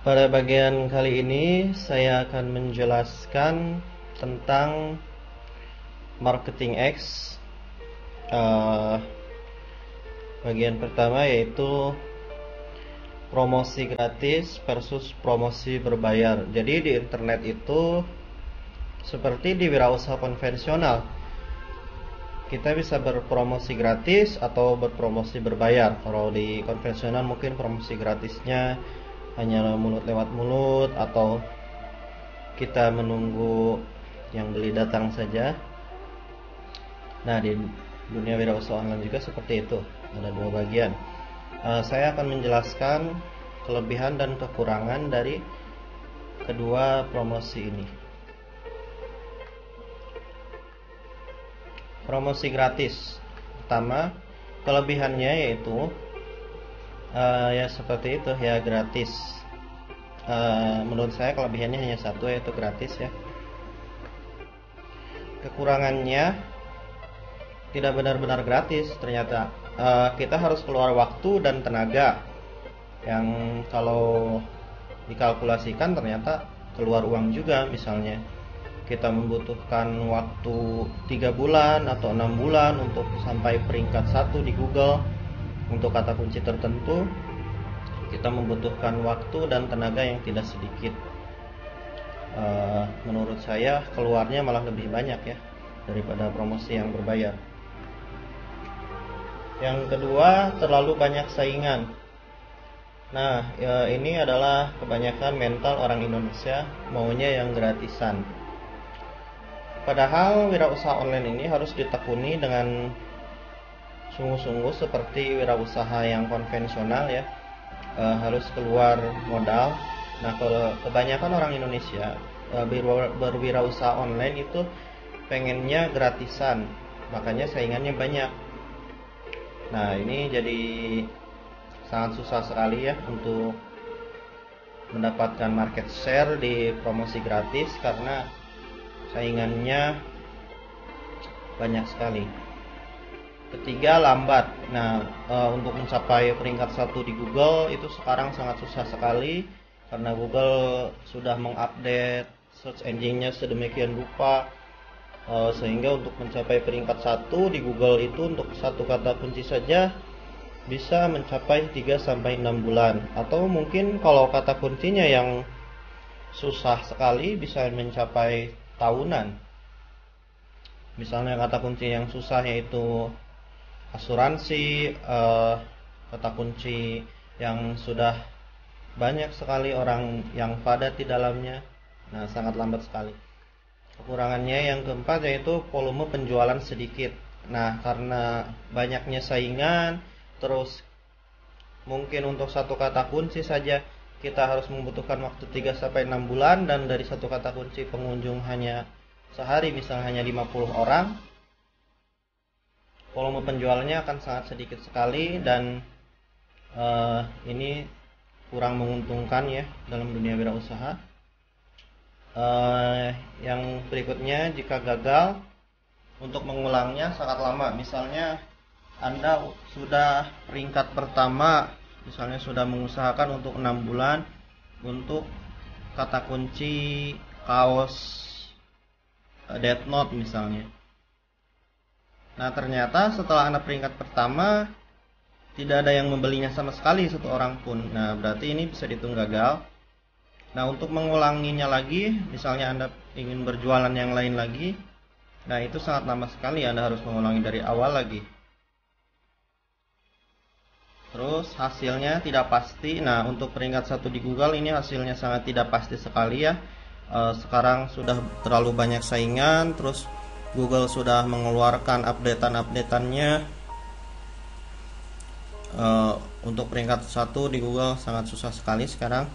Pada bagian kali ini saya akan menjelaskan tentang marketing X. Bagian pertama yaitu promosi gratis versus promosi berbayar. Jadi di internet itu seperti di wirausaha konvensional, kita bisa berpromosi gratis atau berpromosi berbayar. Kalau di konvensional mungkin promosi gratisnya hanya mulut lewat mulut, atau kita menunggu yang beli datang saja. Nah, di dunia wirausaha online juga seperti itu, ada dua bagian. Saya akan menjelaskan kelebihan dan kekurangan dari kedua promosi ini. Promosi gratis, pertama, kelebihannya yaitu ya seperti itu ya, gratis. Menurut saya kelebihannya hanya satu, yaitu gratis ya. Kekurangannya tidak benar-benar gratis ternyata. Kita harus keluar waktu dan tenaga yang kalau dikalkulasikan ternyata keluar uang juga. Misalnya kita membutuhkan waktu 3 bulan atau 6 bulan untuk sampai peringkat 1 di Google untuk kata kunci tertentu. Kita membutuhkan waktu dan tenaga yang tidak sedikit. Menurut saya keluarnya malah lebih banyak ya daripada promosi yang berbayar. Yang kedua, terlalu banyak saingan. Nah, ini adalah kebanyakan mental orang Indonesia, maunya yang gratisan. Padahal wirausaha online ini harus ditekuni dengan sungguh-sungguh seperti wirausaha yang konvensional ya. Harus keluar modal. Nah, kalau kebanyakan orang Indonesia berwirausaha online itu pengennya gratisan, makanya saingannya banyak. Nah, ini jadi sangat susah sekali ya untuk mendapatkan market share di promosi gratis karena saingannya banyak sekali. Ketiga, lambat. Nah, untuk mencapai peringkat 1 di Google itu sekarang sangat susah sekali karena Google sudah mengupdate search engine-nya sedemikian rupa, sehingga untuk mencapai peringkat 1 di Google itu untuk satu kata kunci saja bisa mencapai 3-6 bulan, atau mungkin kalau kata kuncinya yang susah sekali bisa mencapai tahunan. Misalnya kata kunci yang susah yaitu asuransi, kata kunci yang sudah banyak sekali orang yang padat di dalamnya. Nah, sangat lambat sekali. Kekurangannya yang keempat yaitu volume penjualan sedikit. Nah, karena banyaknya saingan, terus mungkin untuk satu kata kunci saja kita harus membutuhkan waktu 3-6 bulan, dan dari satu kata kunci pengunjung hanya sehari misalnya hanya 50 orang. Volume penjualannya akan sangat sedikit sekali, dan ini kurang menguntungkan ya dalam dunia wirausaha. Yang berikutnya, jika gagal, untuk mengulangnya sangat lama. Misalnya Anda sudah peringkat pertama, misalnya sudah mengusahakan untuk 6 bulan untuk kata kunci kaos Death Note misalnya. Nah, ternyata setelah Anda peringkat pertama tidak ada yang membelinya sama sekali, satu orang pun. Nah, berarti ini bisa dihitung gagal. Nah, untuk mengulanginya lagi, misalnya Anda ingin berjualan yang lain lagi, nah itu sangat lama sekali, Anda harus mengulangi dari awal lagi. Terus hasilnya tidak pasti. Nah, untuk peringkat 1 di Google ini hasilnya sangat tidak pasti sekali ya. Sekarang sudah terlalu banyak saingan, terus Google sudah mengeluarkan updateannya. Untuk peringkat 1 di Google sangat susah sekali sekarang.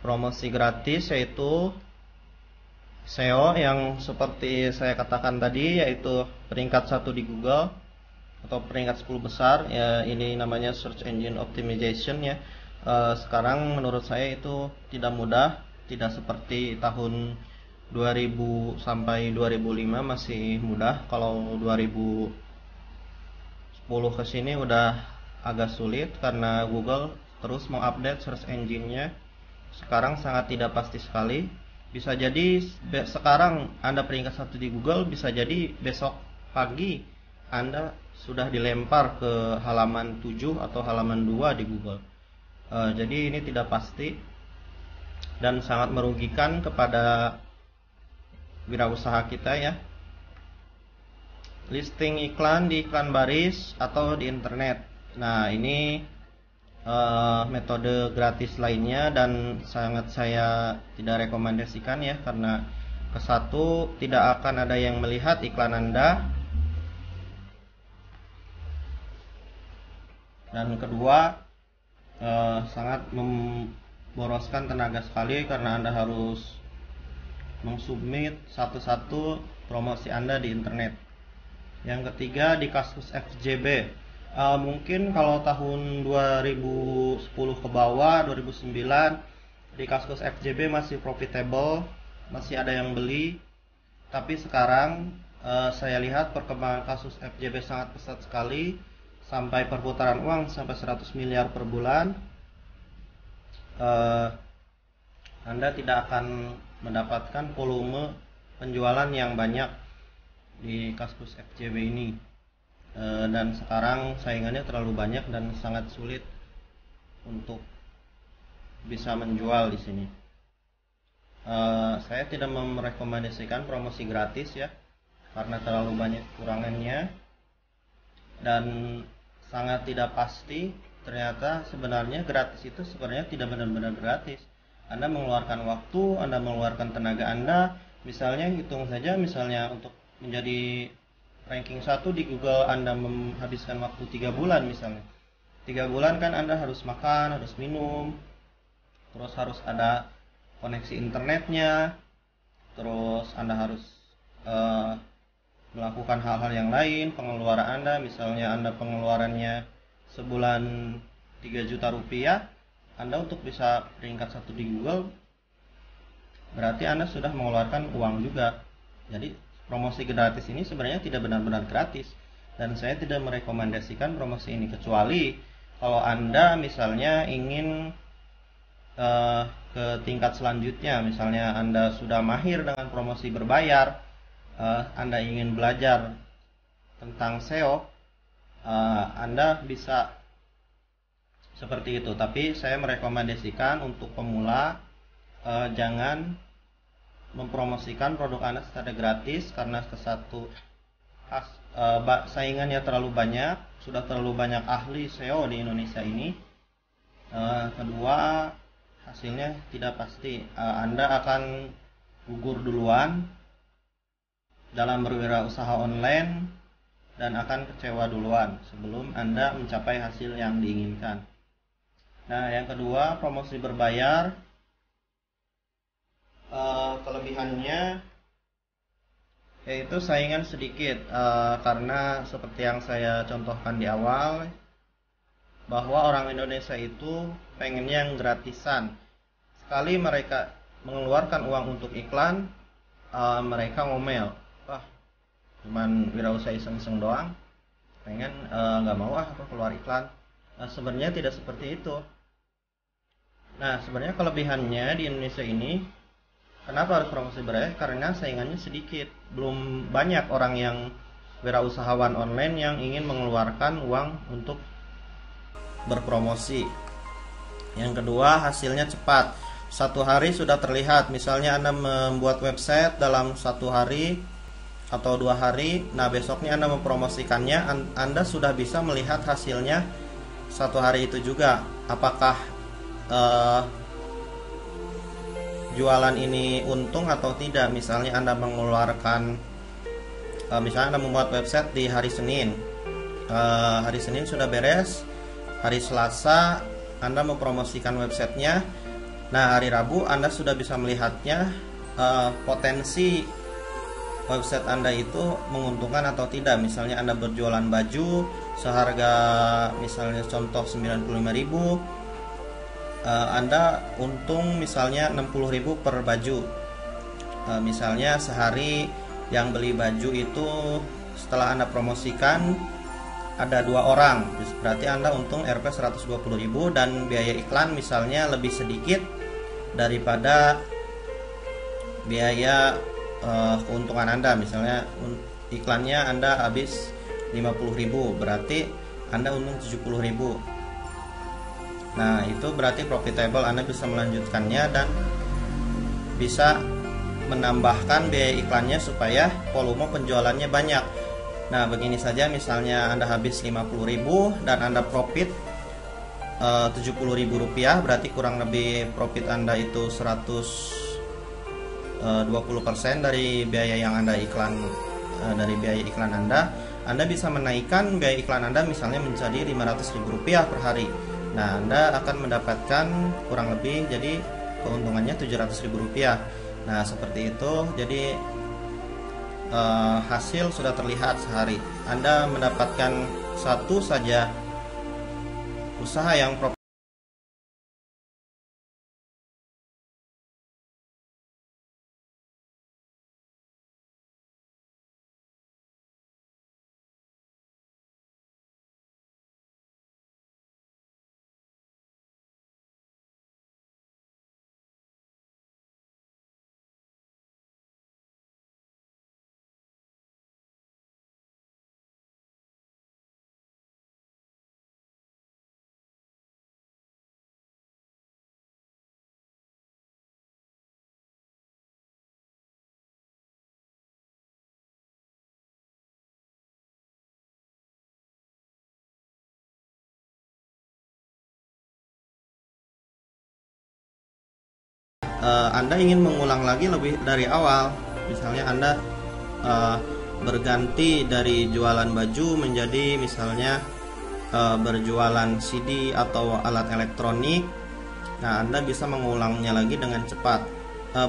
Promosi gratis yaitu SEO yang seperti saya katakan tadi, yaitu peringkat 1 di Google atau peringkat 10 besar ya. Ini namanya search engine optimization ya. Sekarang menurut saya itu tidak mudah, tidak seperti tahun 2000 sampai 2005 masih mudah. Kalau 2010 ke sini udah agak sulit karena Google terus mengupdate search engine-nya. sekarang sangat tidak pasti sekali. Bisa jadi sekarang Anda peringkat 1 di Google, bisa jadi besok pagi Anda sudah dilempar ke halaman 7 atau halaman 2 di Google. Jadi ini tidak pasti dan sangat merugikan kepada wirausaha kita ya. Listing iklan di iklan baris atau di internet. Nah, ini metode gratis lainnya dan sangat saya tidak rekomendasikan ya, karena kesatu tidak akan ada yang melihat iklan Anda, dan kedua sangat memboroskan tenaga sekali karena Anda harus mengsubmit satu-satu promosi Anda di internet. Yang ketiga, di kasus FJB. Mungkin kalau tahun 2010 ke bawah, 2009, di kasus FJB masih profitable, masih ada yang beli. Tapi sekarang saya lihat perkembangan kasus FJB sangat pesat sekali, sampai perputaran uang sampai 100 miliar per bulan. Anda tidak akan mendapatkan volume penjualan yang banyak di kasus FJB ini. Dan sekarang saingannya terlalu banyak dan sangat sulit untuk bisa menjual di sini. Saya tidak merekomendasikan promosi gratis ya, karena terlalu banyak kekurangannya dan sangat tidak pasti. Ternyata sebenarnya gratis itu sebenarnya tidak benar-benar gratis. Anda mengeluarkan waktu, Anda mengeluarkan tenaga Anda. Misalnya hitung saja, misalnya untuk menjadi ranking 1 di Google Anda menghabiskan waktu 3 bulan misalnya. 3 bulan kan Anda harus makan, harus minum, terus harus ada koneksi internetnya, terus Anda harus melakukan hal-hal yang lain, pengeluaran Anda, misalnya Anda pengeluarannya sebulan 3 juta rupiah, Anda untuk bisa peringkat 1 di Google, berarti Anda sudah mengeluarkan uang juga. Jadi promosi gratis ini sebenarnya tidak benar-benar gratis, dan saya tidak merekomendasikan promosi ini, kecuali kalau Anda misalnya ingin ke tingkat selanjutnya. Misalnya Anda sudah mahir dengan promosi berbayar, Anda ingin belajar tentang SEO, Anda bisa seperti itu. Tapi saya merekomendasikan untuk pemula jangan mempromosikan produk Anda secara gratis, karena kesatu saingannya terlalu banyak, sudah terlalu banyak ahli SEO di Indonesia ini. Kedua, hasilnya tidak pasti. Anda akan gugur duluan dalam berwirausaha online dan akan kecewa duluan sebelum Anda mencapai hasil yang diinginkan. Nah, yang kedua, promosi berbayar. Kelebihannya yaitu saingan sedikit, karena seperti yang saya contohkan di awal, bahwa orang Indonesia itu pengennya yang gratisan. Sekali mereka mengeluarkan uang untuk iklan, mereka ngomel, wah cuman wirausaha iseng-iseng doang, pengen nggak mau aku keluar iklan. Sebenarnya tidak seperti itu. Nah, sebenarnya kelebihannya di Indonesia ini, kenapa harus promosi berbayar? Karena saingannya sedikit. Belum banyak orang yang wirausahawan online yang ingin mengeluarkan uang untuk berpromosi. Yang kedua, hasilnya cepat. 1 hari sudah terlihat. Misalnya Anda membuat website dalam 1 hari atau 2 hari, nah besoknya Anda mempromosikannya, Anda sudah bisa melihat hasilnya 1 hari itu juga. Apakah jualan ini untung atau tidak? Misalnya Anda mengeluarkan, misalnya Anda membuat website di hari Senin, hari Senin sudah beres, hari Selasa Anda mempromosikan websitenya, nah hari Rabu Anda sudah bisa melihatnya, potensi website Anda itu menguntungkan atau tidak. Misalnya Anda berjualan baju seharga misalnya contoh 95.000, Anda untung misalnya 60.000 per baju. Misalnya sehari yang beli baju itu setelah Anda promosikan ada 2 orang, berarti Anda untung Rp 120.000, dan biaya iklan misalnya lebih sedikit, daripada biaya keuntungan Anda. Misalnya iklannya Anda habis 50.000, berarti Anda untung 70.000. Nah, itu berarti profitable. Anda bisa melanjutkannya dan bisa menambahkan biaya iklannya supaya volume penjualannya banyak. Nah, begini saja, misalnya Anda habis 50.000 dan Anda profit 70.000 rupiah, berarti kurang lebih profit Anda itu 120% dari biaya yang Anda dari biaya iklan Anda bisa menaikkan biaya iklan Anda misalnya menjadi 500.000 rupiah per hari. Nah, Anda akan mendapatkan kurang lebih jadi keuntungannya 700.000 rupiah. Nah, seperti itu. Jadi hasil sudah terlihat sehari. Anda mendapatkan satu saja usaha yang Anda ingin mengulang lagi lebih dari awal. Misalnya Anda berganti dari jualan baju menjadi misalnya berjualan CD atau alat elektronik. Nah, Anda bisa mengulangnya lagi dengan cepat.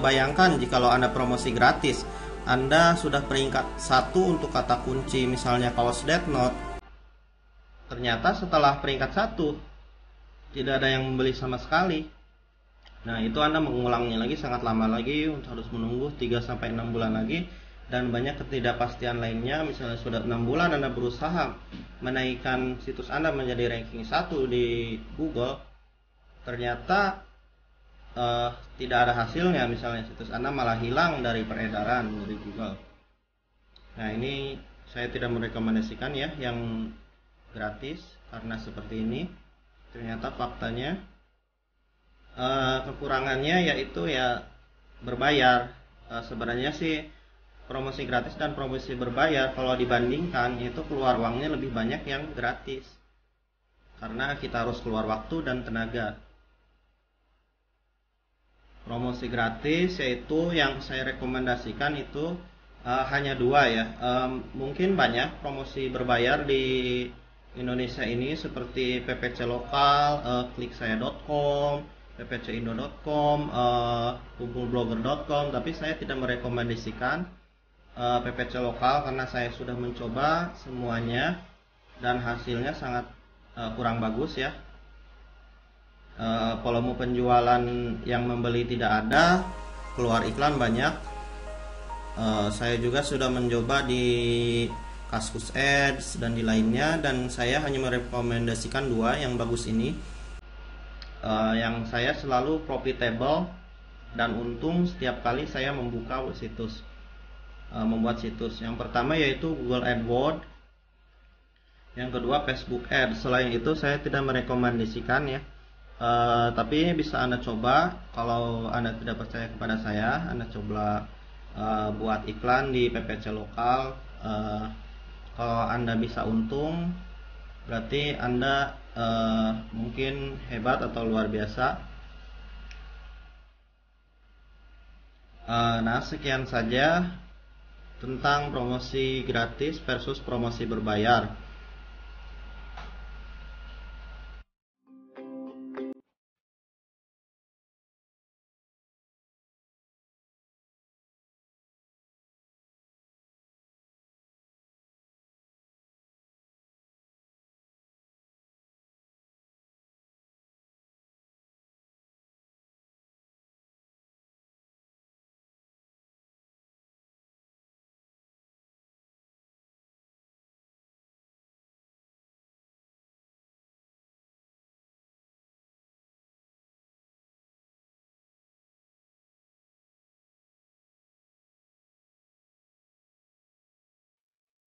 Bayangkan jikalau Anda promosi gratis, Anda sudah peringkat 1 untuk kata kunci misalnya kaos Death Note. Ternyata setelah peringkat 1 tidak ada yang membeli sama sekali. Nah, itu Anda mengulangnya lagi sangat lama lagi, harus menunggu 3-6 bulan lagi, dan banyak ketidakpastian lainnya. Misalnya sudah 6 bulan Anda berusaha menaikkan situs Anda menjadi ranking 1 di Google, ternyata tidak ada hasilnya. Misalnya situs Anda malah hilang dari peredaran dari Google. Nah, ini saya tidak merekomendasikan ya yang gratis, karena seperti ini ternyata faktanya kekurangannya yaitu ya berbayar. Sebenarnya sih promosi gratis dan promosi berbayar kalau dibandingkan itu keluar uangnya lebih banyak yang gratis, karena kita harus keluar waktu dan tenaga. Promosi gratis yaitu yang saya rekomendasikan itu hanya 2 ya. Mungkin banyak promosi berbayar di Indonesia ini seperti PPC lokal, kliksaya.com, ppcindo.com, kumpulblogger.com, tapi saya tidak merekomendasikan PPC lokal karena saya sudah mencoba semuanya dan hasilnya sangat kurang bagus ya. Volume penjualan yang membeli tidak ada, keluar iklan banyak. Saya juga sudah mencoba di Kaskus Ads dan di lainnya, dan saya hanya merekomendasikan 2 yang bagus ini. Yang saya selalu profitable dan untung setiap kali saya membuka situs, membuat situs. Yang pertama yaitu Google AdWords, yang kedua Facebook Ads. Selain itu saya tidak merekomendasikan ya. Tapi bisa Anda coba. Kalau Anda tidak percaya kepada saya, Anda coba buat iklan di PPC lokal. Kalau Anda bisa untung, berarti Anda mungkin hebat atau luar biasa. Nah, sekian saja tentang promosi gratis versus promosi berbayar.